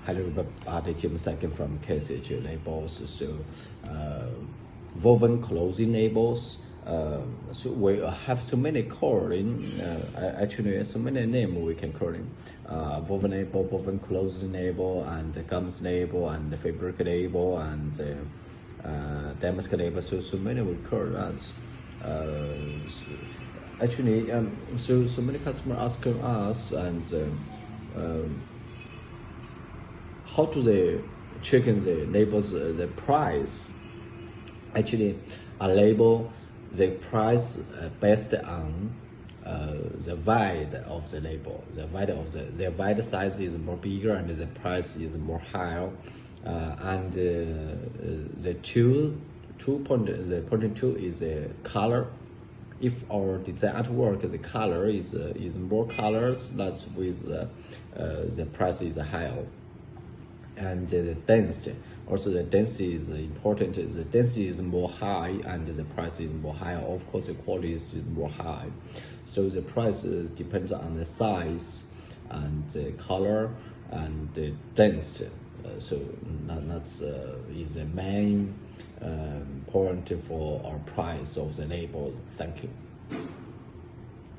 Hello everybody, Jim Second from KSTHL Labels. So, woven clothing labels. So we have so many calling. Actually, so many names we can call them. Woven label, woven clothing label, and gums label, and fabric label, and damask label. So many we call that. Actually, so many customers asking us and. How do they check in the labels the price? Actually, a label the price based on the width of the label. The width of the width size is more bigger and the price is more higher. And the point two is the color. If our design artwork the color is more colors, that's with the price is higher. And the density, also the density is important. The density is more high and the price is more high. Of course, the quality is more high. So the price depends on the size and the color and the density. So that's is the main point for our price of the label. Thank you.